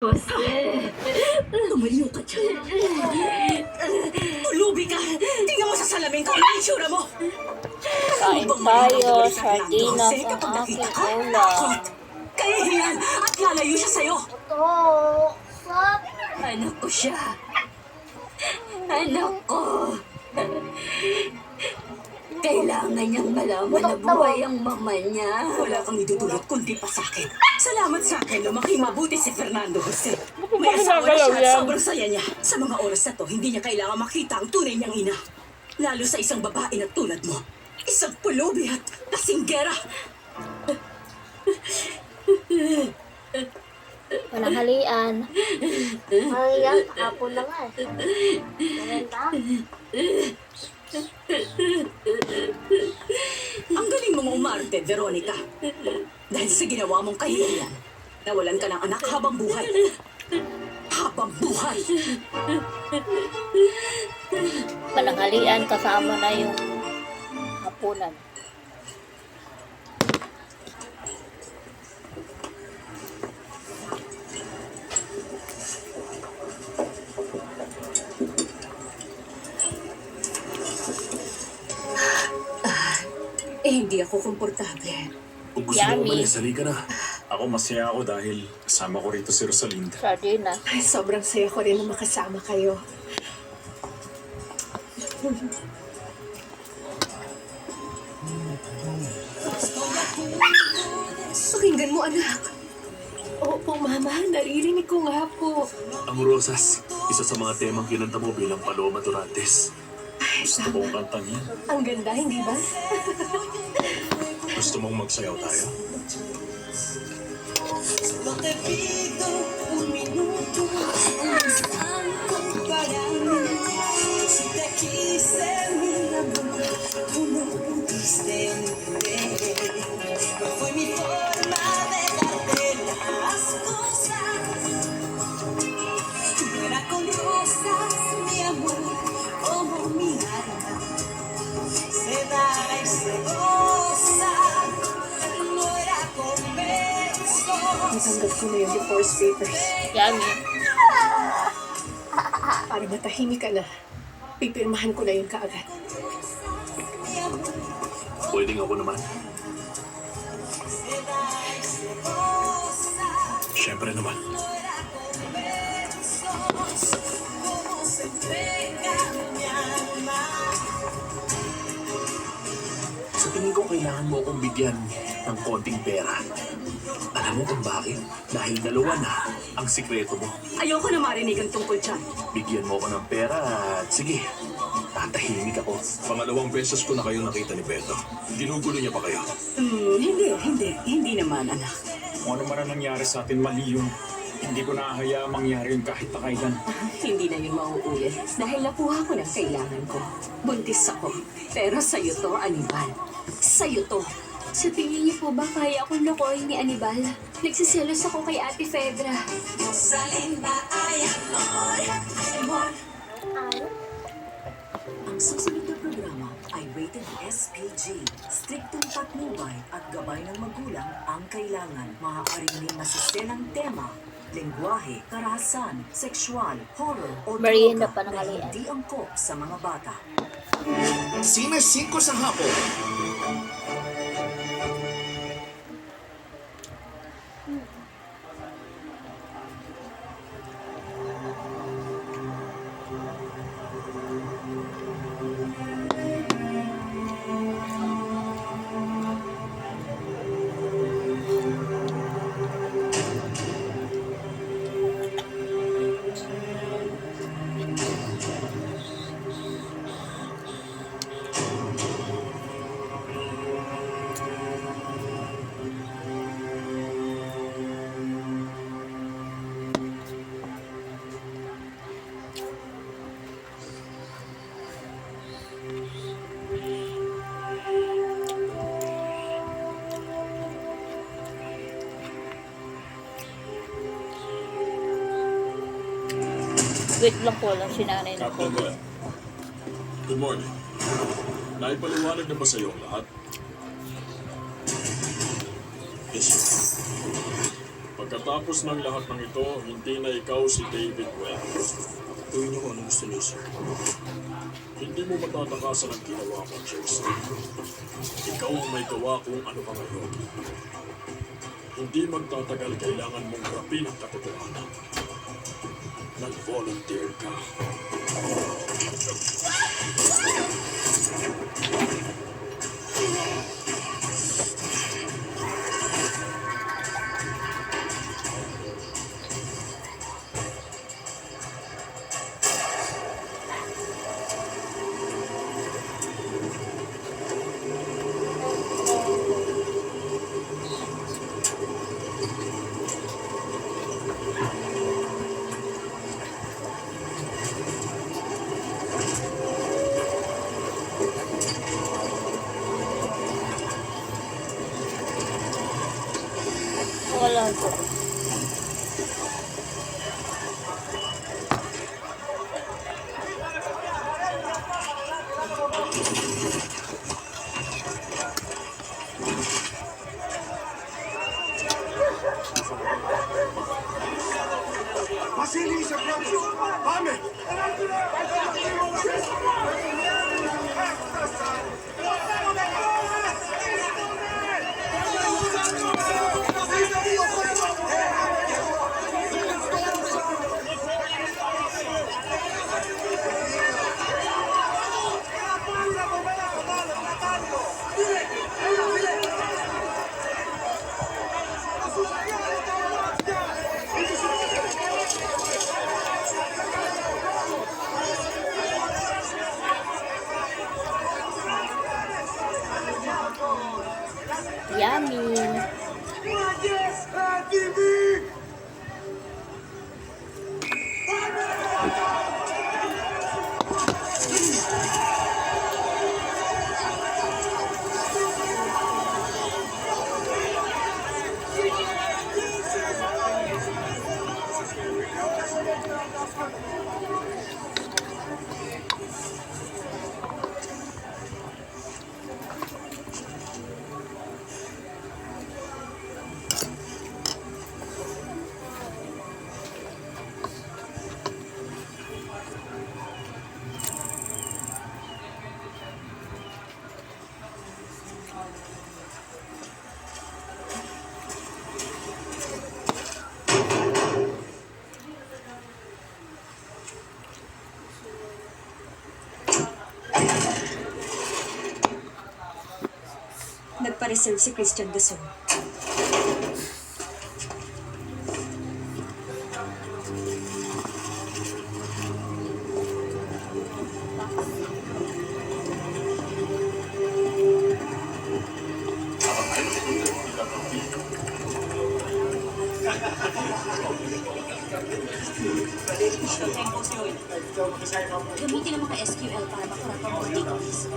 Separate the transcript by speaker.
Speaker 1: Jose,
Speaker 2: Tumayo ka dyan. Tulubi ka! Tingnan mo sa salamin ko! Ano yung itsura mo?
Speaker 3: Kain tayo, sardinas ang aking ulam.
Speaker 2: Kahihiyan at lalayo siya sa'yo.
Speaker 1: anak ko siya. Anak ko. Kailangan niyang malaman na buhay ang mama niya.
Speaker 2: Wala kang idudulot kundi pa sa akin. Salamat sa akin, lumaki mabuti si Fernando Jose. May asawa na siya at sobrang saya niya. Sa mga oras na to, hindi niya kailangan makita ang tunay niyang ina. Lalo sa isang babae na tulad mo. Isang pulubi at kasinggera.
Speaker 3: Walang halian.
Speaker 4: Ayan, hapon na nga eh. Maganda.
Speaker 2: Ang galing mong umarte, Veronica. Dahil sa ginawa mong kahihiyan, nawalan ka ng anak habang buhay. Habang buhay!
Speaker 3: Walang halian kasama na yung hapunan.
Speaker 2: Hindi ako komportable.
Speaker 5: Kung gusto mo
Speaker 3: Yummy.
Speaker 5: umalis, halika na. Ako masaya ako dahil kasama ko rito si Rosalinda.
Speaker 3: Sardinas.
Speaker 6: Ay, sobrang saya ko rin na makasama kayo. Pakinggan mo, anak. Opo, Mama. Naririnig ko nga po.
Speaker 5: Ang Rosas, isa sa mga temang kinanta mo bilang Paloma Durantes. Gusto mong kantang yan?
Speaker 6: Ang ganda, hindi ba?
Speaker 5: Gusto mong magsayaw tayo?
Speaker 6: Natanggap ko na yung divorce papers.
Speaker 3: Yummy.
Speaker 6: Para matahimik ka na, pipirmahan ko na yun kaagad.
Speaker 5: Pwedeng ako naman. Siyempre naman. Sa tingin ko kailangan mo akong bigyan ng konting pera. Alam mo kung bakit? Dahil dalawa na ang sikreto mo.
Speaker 2: Ayoko na marinig ang tungkol dyan.
Speaker 5: Bigyan mo ako ng pera at sige, tatahimik ako. Pangalawang beses ko na kayo nakita ni Beto. Ginugulo niya pa kayo.
Speaker 2: Hindi naman, anak.
Speaker 7: Kung ano man ang nangyari sa atin, mali yun. Hindi ko nahahayaang mangyari yun kahit na kailan.
Speaker 2: Hindi na yun mauulit. Dahil nakuha ko ng kailangan ko. Buntis ako. Pero sa'yo to, Anibal. Sa'yo to.
Speaker 1: Sa tingin niyo po ba kaya akong lokohin ni Anibal? Nagsiselos ako kay Ate Fedra.
Speaker 2: Ang susunod na programa ay rated SPG. Striktong patnubay at gabay ng magulang ang kailangan. Maaaring may masiselang tema, lengguwahe, karahasan, sexual, horror, o
Speaker 3: Merienda
Speaker 2: droga
Speaker 3: pa ng
Speaker 2: na
Speaker 3: halian.
Speaker 2: hindi angkop sa mga bata.
Speaker 8: Sine 5 sa hapon.
Speaker 3: Wait lang po lang si nanay na po.
Speaker 5: Captain Glenn. Good morning. Naipaliwanag na ba sa iyo ang lahat? Yes, sir.
Speaker 9: Pagkatapos ng lahat ng ito, hindi na ikaw si David Webb. Gawin niyo kung ano gusto niyo, sir. Hindi mo matatakasan ang ginawa mo, Jason. Ikaw ang may gawa kung ano ka ngayon. Hindi magtatagal, kailangan mong harapin ang katotohanan. Nag-volunteer ka.
Speaker 3: Wala po.
Speaker 8: Vasily Shaprovich! Vame!
Speaker 3: Yummy.
Speaker 6: Nagpa-reserve si Christian Duzon.
Speaker 1: Gamitin ang mga SQL para makarap ang mga database.